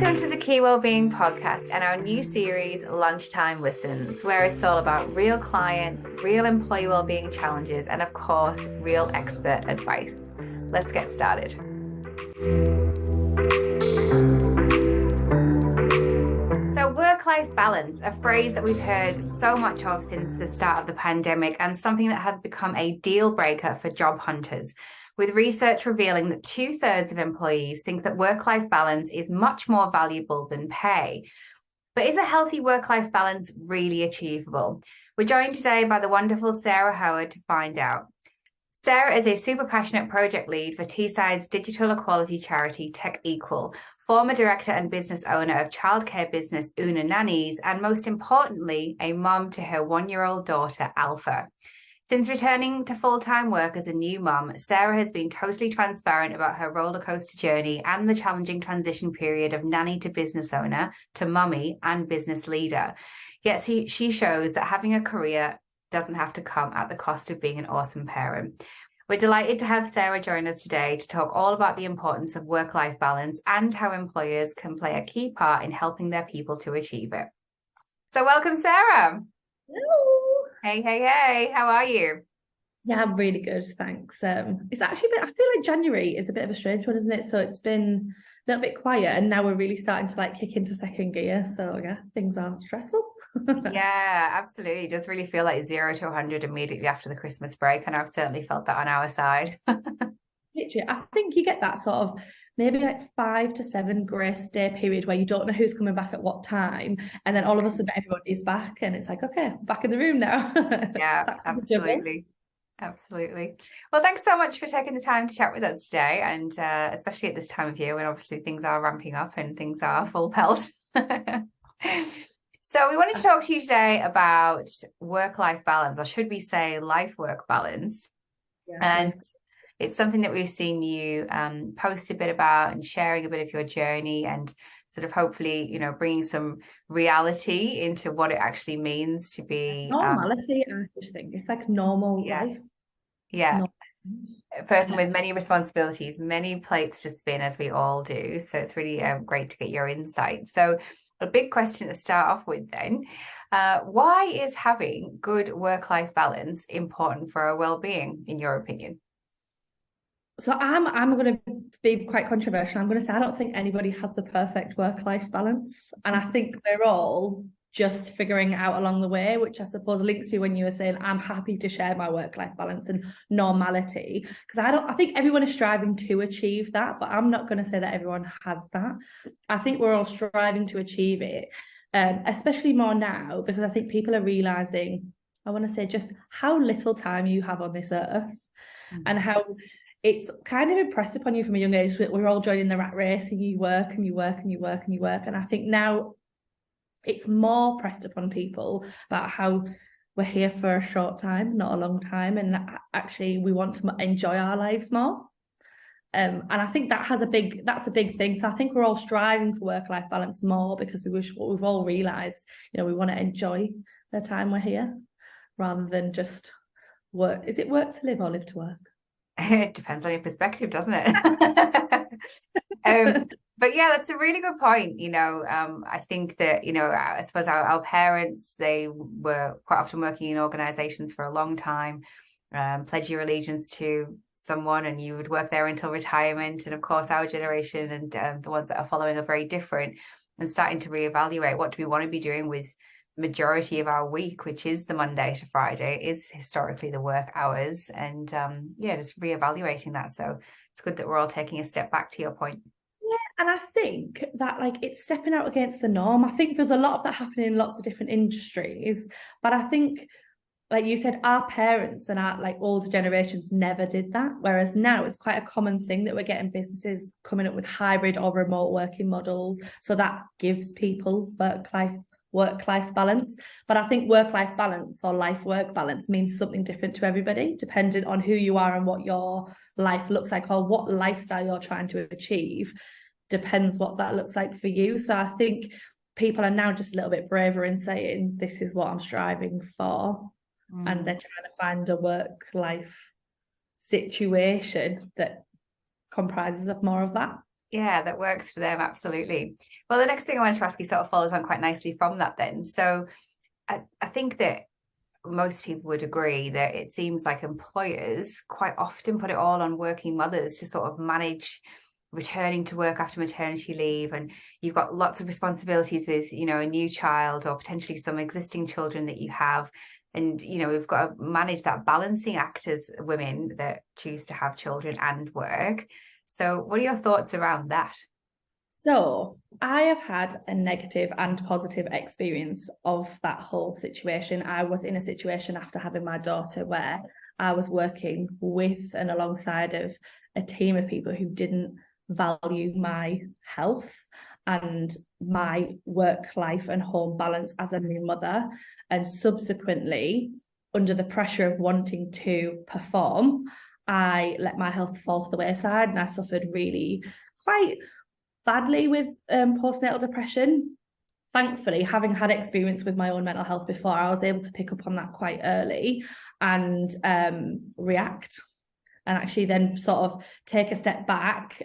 Welcome to the Key Wellbeing Podcast and our new series, Lunchtime Listens, where it's all about real clients, real employee wellbeing challenges, and of course, real expert advice. Let's get started. So work-life balance, a phrase that we've heard so much of since the start of the pandemic and something that has become a deal breaker for job hunters, with research revealing that 2/3 of employees think that work-life balance is much more valuable than pay. But is a healthy work-life balance really achievable? We're joined today by the wonderful Sarah Heward to find out. Sarah is a super passionate project lead for Teesside's digital equality charity Tech Equal, former director and business owner of childcare business Nannies, and most importantly, a mum to her 1-year-old daughter, Alpha. Since returning to full-time work as a new mum, Sarah has been totally transparent about her rollercoaster journey and the challenging transition period of nanny to business owner to mummy and business leader. Yet she shows that having a career doesn't have to come at the cost of being an awesome parent. We're delighted to have Sarah join us today to talk all about the importance of work-life balance and how employers can play a key part in helping their people to achieve it. So welcome, Sarah. Hello. Hey, how are you? Yeah, I'm really good, thanks. It's actually I feel like January is a bit of a strange one, isn't it? So it's been a little bit quiet and now we're really starting to kick into second gear. So yeah, things are stressful. Yeah, absolutely. It does really feel like 0 to 100 immediately after the Christmas break. And I've certainly felt that on our side. Literally, I think you get that sort of maybe 5 to 7 grace day period where you don't know who's coming back at what time. And then all of a sudden everyone is back and it's like, okay, back in the room now. Yeah, absolutely. Absolutely. Well, thanks so much for taking the time to chat with us today. And especially at this time of year when obviously things are ramping up and things are full pelt. So we wanted to talk to you today about work-life balance, or should we say life-work balance? Yeah, and it's something that we've seen you post a bit about and sharing a bit of your journey and sort of hopefully, bringing some reality into what it actually means to be normality. I just think it's like normal life. Yeah. A person with many responsibilities, many plates to spin, as we all do. So it's really great to get your insight. So a big question to start off with then. Why is having good work-life balance important for our well-being, in your opinion? So I'm going to be quite controversial. I'm going to say I don't think anybody has the perfect work-life balance. And I think we're all just figuring it out along the way, which I suppose links to when you were saying, I'm happy to share my work-life balance and normality. Because I think everyone is striving to achieve that, but I'm not going to say that everyone has that. I think we're all striving to achieve it, especially more now, because I think people are realizing, I want to say, just how little time you have on this earth and how it's kind of impressed upon you from a young age that we're all joining the rat race and you work and you work and you work and you work. And I think now it's more pressed upon people about how we're here for a short time, not a long time. And actually we want to enjoy our lives more. And I think that's a big thing. So I think we're all striving for work-life balance more because we've all realised, we want to enjoy the time we're here rather than just work. Is it work to live or live to work? It depends on your perspective, doesn't it? But yeah, that's a really good point. I think that, I suppose our parents, they were quite often working in organizations for a long time, pledge your allegiance to someone and you would work there until retirement. And of course, our generation and the ones that are following are very different and starting to reevaluate what do we want to be doing with majority of our week, which is the Monday to Friday, is historically the work hours, and just reevaluating that. So it's good that we're all taking a step back, to your point. Yeah, and I think that it's stepping out against the norm. I think there's a lot of that happening in lots of different industries, but I think, like you said, our parents and our older generations never did that, whereas now it's quite a common thing that we're getting businesses coming up with hybrid or remote working models, so that gives people work-life balance. But I think work-life balance or life-work balance means something different to everybody, depending on who you are and what your life looks like or what lifestyle you're trying to achieve. Depends what that looks like for you. So I think people are now just a little bit braver in saying, this is what I'm striving for. And they're trying to find a work-life situation that comprises of more of that. Yeah, that works for them. Absolutely. Well, the next thing I wanted to ask you sort of follows on quite nicely from that then. So I think that most people would agree that it seems like employers quite often put it all on working mothers to sort of manage returning to work after maternity leave, and you've got lots of responsibilities with, you know, a new child or potentially some existing children that you have, and you know, we've got to manage that balancing act as women that choose to have children and work. So what are your thoughts around that? So I have had a negative and positive experience of that whole situation. I was in a situation after having my daughter where I was working with and alongside of a team of people who didn't value my health and my work life and home balance as a new mother. And subsequently, under the pressure of wanting to perform, I let my health fall to the wayside, and I suffered really quite badly with postnatal depression. Thankfully, having had experience with my own mental health before, I was able to pick up on that quite early and react, and actually then sort of take a step back.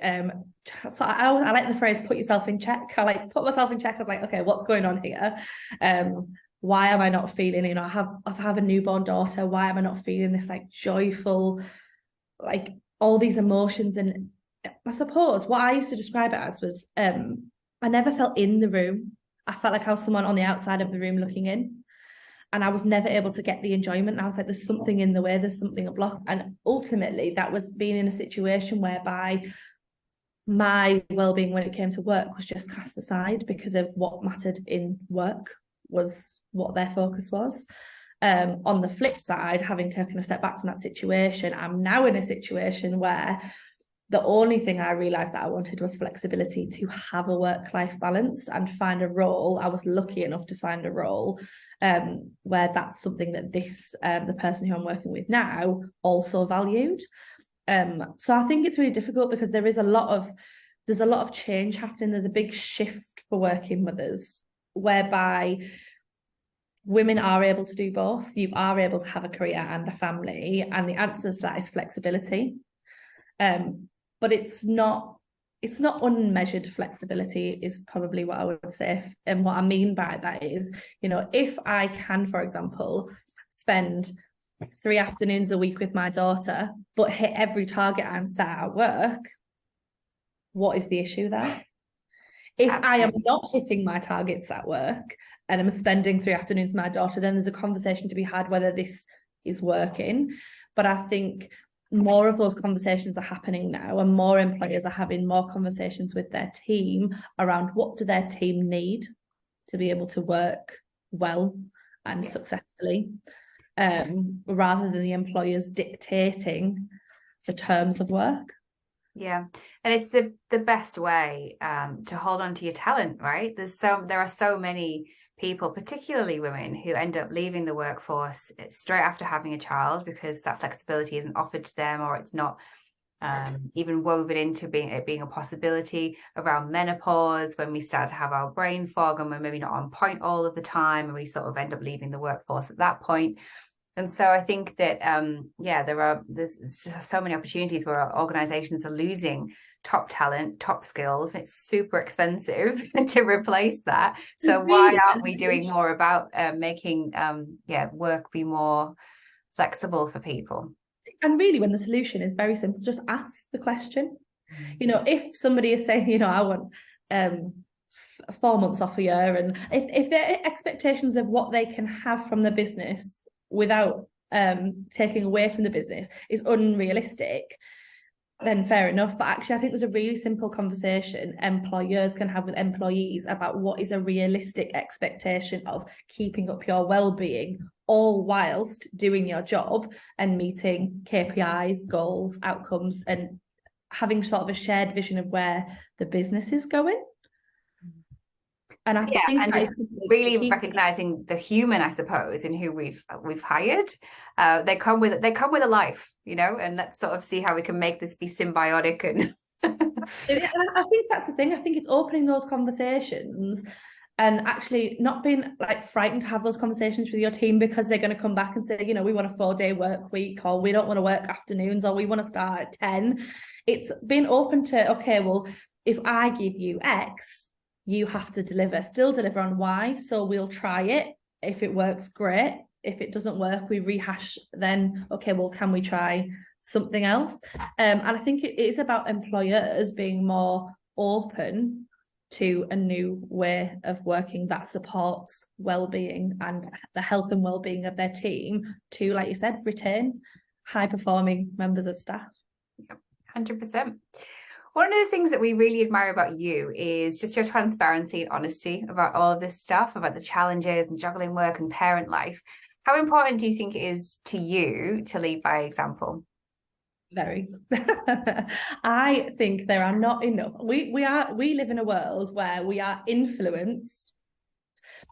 So I like the phrase "put yourself in check." I like put myself in check. I was like, okay, what's going on here? Why am I not feeling? You know, I have a newborn daughter. Why am I not feeling this like joyful, like all these emotions? And I suppose what I used to describe it as was I never felt in the room. I felt like I was someone on the outside of the room looking in, and I was never able to get the enjoyment. And I was like, there's something in the way, there's something a block. And ultimately that was being in a situation whereby my well-being when it came to work was just cast aside because of what mattered in work was what their focus was. On the flip side, having taken a step back from that situation, I'm now in a situation where the only thing I realised that I wanted was flexibility to have a work-life balance and find a role. I was lucky enough to find a role where that's something that the person who I'm working with now also valued. So I think it's really difficult because there's a lot of change happening. There's a big shift for working mothers whereby women are able to do both. You are able to have a career and a family, and the answer to that is flexibility. But it's not unmeasured flexibility is probably what I would say. And what I mean by that is, you know, if I can, for example, spend 3 afternoons a week with my daughter, but hit every target I'm set at work, what is the issue there? If I am not hitting my targets at work and I'm spending 3 afternoons with my daughter, then there's a conversation to be had whether this is working. But I think more of those conversations are happening now, and more employers are having more conversations with their team around what do their team need to be able to work well and successfully, rather than the employers dictating the terms of work. Yeah, and it's the best way to hold on to your talent, right? There are so many people, particularly women, who end up leaving the workforce straight after having a child because that flexibility isn't offered to them, or it's not even woven into being a possibility around menopause, when we start to have our brain fog and we're maybe not on point all of the time, and we sort of end up leaving the workforce at that point. And so I think that there's so many opportunities where organizations are losing top talent, top skills. It's super expensive to replace that. So why aren't we doing more about making work be more flexible for people? And really, when the solution is very simple, just ask the question. You know, if somebody is saying, you know, I want 4 months off a year, and if their expectations of what they can have from the business without taking away from the business is unrealistic, then fair enough. But actually, I think there's a really simple conversation employers can have with employees about what is a realistic expectation of keeping up your well-being, all whilst doing your job and meeting KPIs, goals, outcomes, and having sort of a shared vision of where the business is going. And I think and just really recognizing the human, I suppose, in who we've hired. They come with a life, you know, and let's sort of see how we can make this be symbiotic. And I think that's the thing. I think it's opening those conversations and actually not being like frightened to have those conversations with your team because they're going to come back and say, you know, we want a 4-day work week, or we don't want to work afternoons, or we want to start at 10. It's being open to, okay, well, if I give you X, you have to still deliver on Y. So we'll try it. If it works, great. If it doesn't work, we rehash then, okay, well, can we try something else? And I think it is about employers being more open to a new way of working that supports well-being and the health and well-being of their team to, like you said, retain high-performing members of staff. Yep, 100%. One of the things that we really admire about you is just your transparency and honesty about all of this stuff, about the challenges and juggling work and parent life. How important do you think it is to you to lead by example? Very. I think there are not enough. We live in a world where we are influenced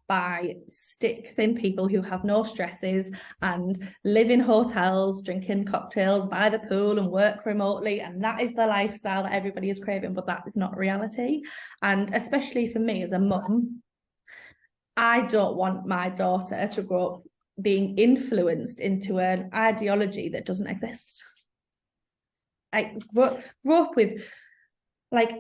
by stick-thin people who have no stresses and live in hotels, drinking cocktails by the pool and work remotely. And that is the lifestyle that everybody is craving, but that is not reality. And especially for me as a mum, I don't want my daughter to grow up being influenced into an ideology that doesn't exist. I grew up with like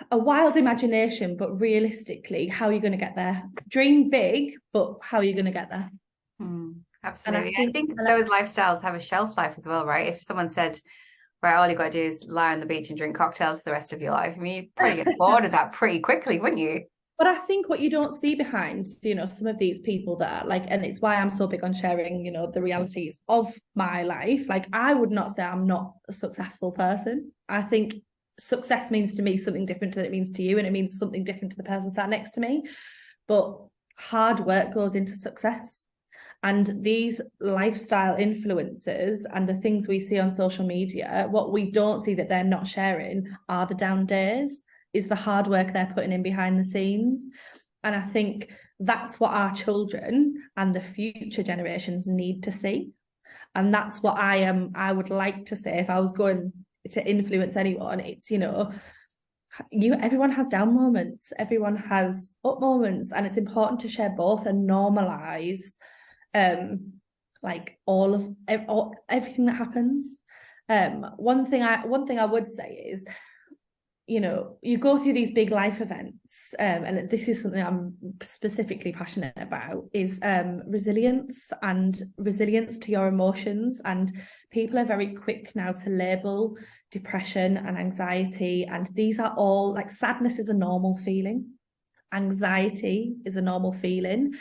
a wild imagination, but realistically, how are you going to get there? Dream big, but how are you going to get there? Absolutely. I think those lifestyles have a shelf life as well, right? If someone said, right, all you got to do is lie on the beach and drink cocktails for the rest of your life, I mean, you'd probably get bored of that pretty quickly, wouldn't you? But I think what you don't see behind, some of these people that are like, and it's why I'm so big on sharing, the realities of my life. Like, I would not say I'm not a successful person. I think success means to me something different than it means to you, and it means something different to the person sat next to me. But hard work goes into success. And these lifestyle influencers and the things we see on social media, what we don't see that they're not sharing are the down days, is the hard work they're putting in behind the scenes. And I think that's what our children and the future generations need to see. And that's what I would like to say if I was going to influence anyone. It's, everyone has down moments, everyone has up moments, and it's important to share both and normalize like everything that happens. One thing I would say is, you go through these big life events, and this is something I'm specifically passionate about, is resilience to your emotions. And people are very quick now to label depression and anxiety, and these are all, like, sadness is a normal feeling, anxiety is a normal feeling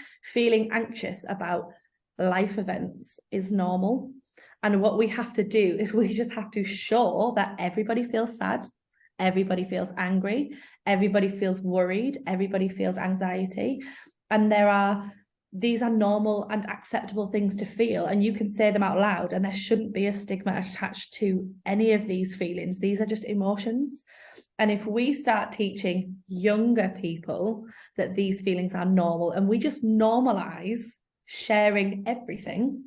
anxious about life events is normal. And what we have to do is we just have to show that everybody feels sad, everybody feels angry, everybody feels worried, everybody feels anxiety. And these are normal and acceptable things to feel, and you can say them out loud, and there shouldn't be a stigma attached to any of these feelings. These are just emotions. And if we start teaching younger people that these feelings are normal, and we just normalize sharing everything,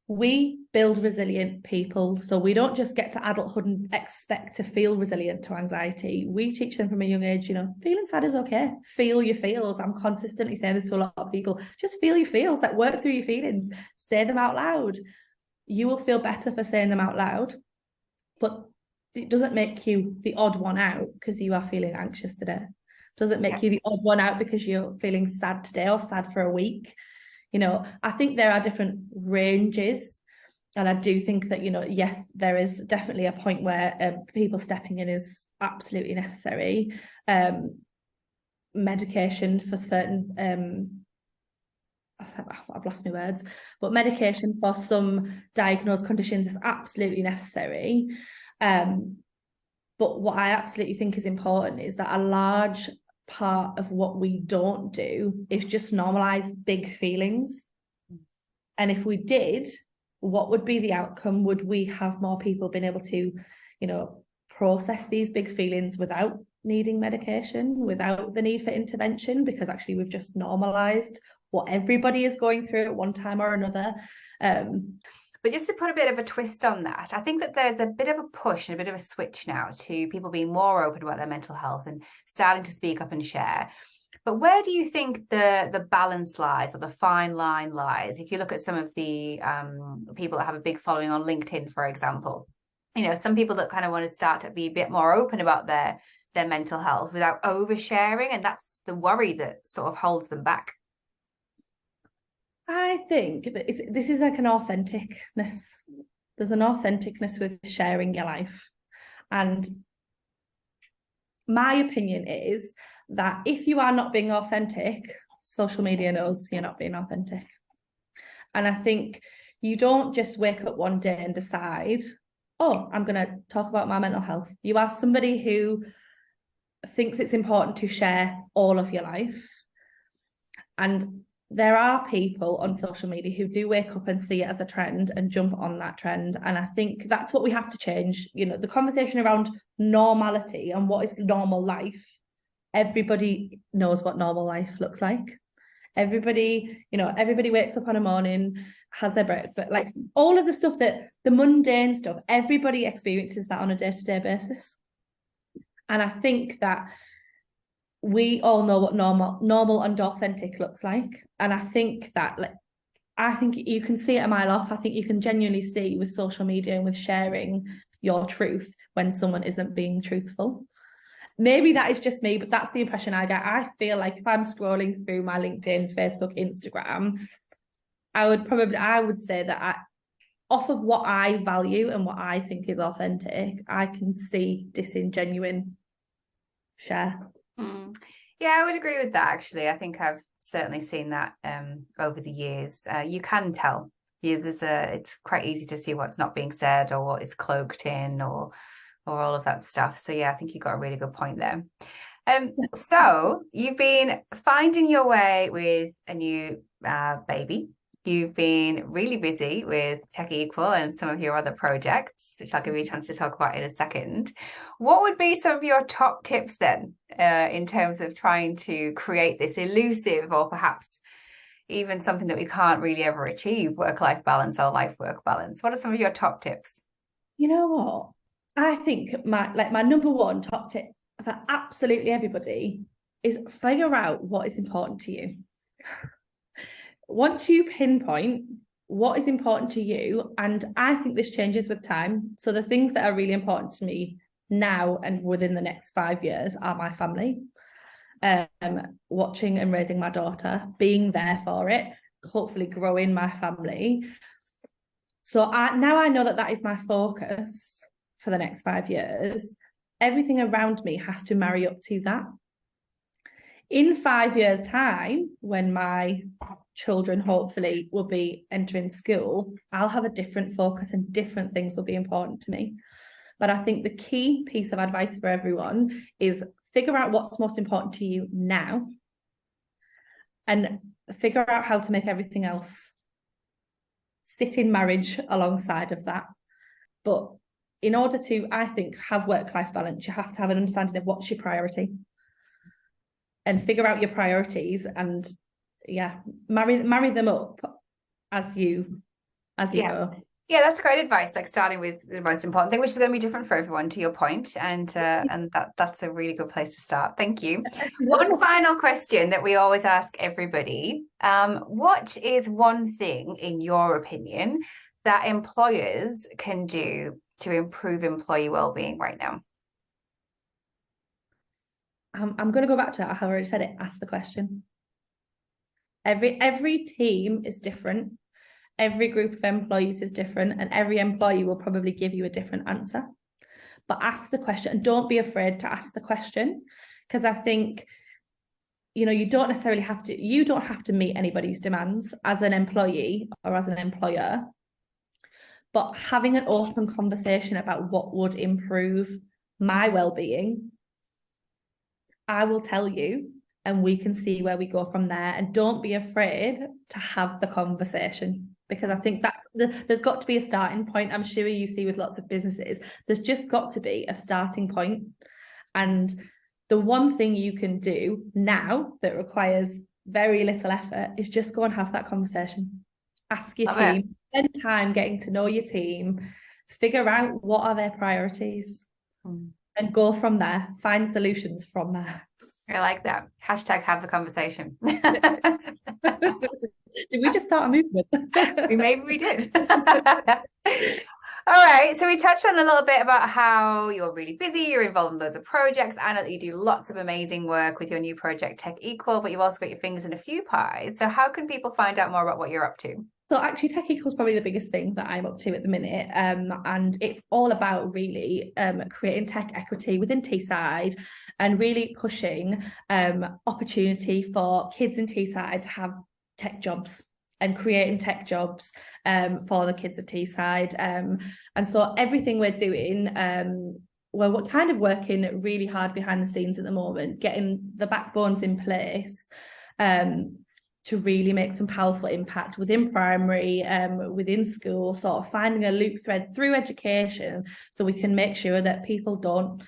we build resilient people. So we don't just get to adulthood and expect to feel resilient to anxiety. We teach them from a young age, feeling sad is okay. Feel your feels. I'm consistently saying this to a lot of people. Just feel your feels, like work through your feelings, say them out loud. You will feel better for saying them out loud, but it doesn't make you the odd one out because you are feeling anxious today. It doesn't make you the odd one out because you're feeling sad today or sad for a week. I think there are different ranges, and I do think that, yes, there is definitely a point where people stepping in is absolutely necessary. Medication for certain, I've lost my words, but medication for some diagnosed conditions is absolutely necessary. But what I absolutely think is important is that a large part of what we don't do is just normalize big feelings. And if we did, what would be the outcome? Would we have more people being able to, process these big feelings without needing medication, without the need for intervention? Because actually we've just normalized what everybody is going through at one time or another. But just to put a bit of a twist on that, I think that there's a bit of a push and a bit of a switch now to people being more open about their mental health and starting to speak up and share. But where do you think the balance lies, or the fine line lies? If you look at some of the people that have a big following on LinkedIn, for example, some people that kind of want to start to be a bit more open about their their mental health without oversharing? And that's the worry that sort of holds them back. I think that this is like an authenticness. There's an authenticness with sharing your life. And my opinion is that if you are not being authentic, social media knows you're not being authentic. And I think you don't just wake up one day and decide, oh, I'm going to talk about my mental health. You are somebody who thinks it's important to share all of your life. And there are people on social media who do wake up and see it as a trend and jump on that trend. And I think that's what we have to change. You know, the conversation around normality and what is normal life. Everybody knows what normal life looks like. Everybody wakes up on a morning, has their breakfast, like all of the stuff the mundane stuff, everybody experiences that on a day-to-day basis. And I think that we all know what normal and authentic looks like. And I think that I think you can see it a mile off. I think you can genuinely see with social media and with sharing your truth when someone isn't being truthful. Maybe that is just me, but that's the impression I get. I feel like if I'm scrolling through my LinkedIn, Facebook, Instagram, I would say that off of what I value and what I think is authentic, I can see disingenuine share. Yeah, I would agree with that, actually. I think I've certainly seen that over the years. You can tell. It's quite easy to see what's not being said or what is cloaked in or all of that stuff. So yeah, I think you got a really good point there. So you've been finding your way with a new baby. You've been really busy with Tech Equal and some of your other projects, which I'll give you a chance to talk about in a second. What would be some of your top tips then in terms of trying to create this elusive or perhaps even something that we can't really ever achieve, work-life balance or life-work balance? What are some of your top tips? You know what? I think my number one top tip for absolutely everybody is figure out what is important to you. Once you pinpoint what is important to you, and I think this changes with time. So the things that are really important to me now and within the next 5 years are my family, watching and raising my daughter, being there for it, hopefully growing my family. So now I know that is my focus for the next 5 years. Everything around me has to marry up to that. In 5 years' time, when my children hopefully will be entering school, I'll have a different focus and different things will be important to me. But I think the key piece of advice for everyone is figure out what's most important to you now and figure out how to make everything else sit in marriage alongside of that. But in order to, I think, have work-life balance, you have to have an understanding of what's your priority and figure out your priorities and marry them up as you go. Yeah, that's great advice. Like starting with the most important thing, which is going to be different for everyone, to your point, and that's a really good place to start. Thank you. One final question that we always ask everybody: what is one thing, in your opinion, that employers can do to improve employee well-being right now? I'm going to go back to it. I have already said it. Ask the question. Every team is different. Every group of employees is different, and every employee will probably give you a different answer. But ask the question, and don't be afraid to ask the question, because I think, you don't necessarily have to meet anybody's demands as an employee or as an employer. But having an open conversation about what would improve my well-being, I will tell you, and we can see where we go from there. And don't be afraid to have the conversation, because I think there's got to be a starting point. I'm sure you see with lots of businesses, there's just got to be a starting point. And the one thing you can do now that requires very little effort is just go and have that conversation. Ask your team, spend time getting to know your team, figure out what are their priorities, and go from there. Find solutions from there. I like that. Hashtag have the conversation. Did we just start a movement? Maybe we did. All right, so we touched on a little bit about how you're really busy, you're involved in loads of projects. I know that you do lots of amazing work with your new project, Tech Equal, but you've also got your fingers in a few pies. So how can people find out more about what you're up to? So actually Tech Equal is probably the biggest thing that I'm up to at the minute. And it's all about really creating tech equity within Teesside and really pushing opportunity for kids in Teesside to have tech jobs and creating tech jobs for the kids of Teesside. And so everything we're doing, we're kind of working really hard behind the scenes at the moment, getting the backbones in place to really make some powerful impact within primary, within school, sort of finding a loop thread through education so we can make sure that people don't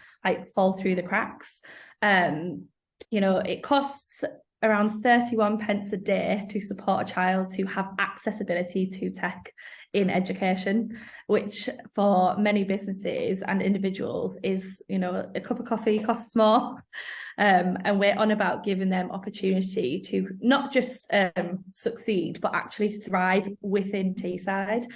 fall through the cracks. It costs around 31 pence a day to support a child to have accessibility to tech in education, which for many businesses and individuals is, a cup of coffee costs more. And we're on about giving them opportunity to not just succeed, but actually thrive within Teesside.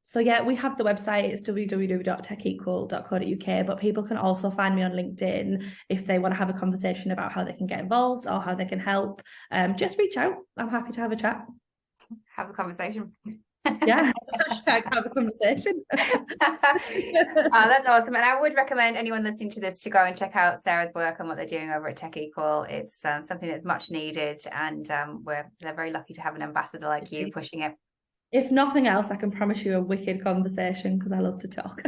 So yeah, we have the website, it's www.techequal.co.uk, but people can also find me on LinkedIn if they want to have a conversation about how they can get involved or how they can help. Just reach out. I'm happy to have a chat. Have a conversation. Yeah, hashtag have a conversation. That's awesome. And I would recommend anyone listening to this to go and check out Sarah's work and what they're doing over at Tech Equal. It's something that's much needed, and they're very lucky to have an ambassador like you pushing it. If nothing else, I can promise you a wicked conversation because I love to talk.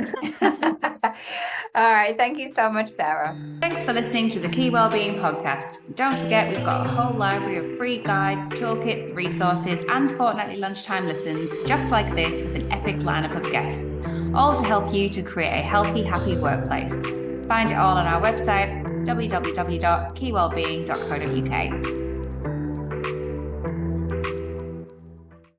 All right. Thank you so much, Sarah. Thanks for listening to the Key Wellbeing Podcast. Don't forget, we've got a whole library of free guides, toolkits, resources, and fortnightly lunchtime listens just like this with an epic lineup of guests, all to help you to create a healthy, happy workplace. Find it all on our website, www.keywellbeing.co.uk.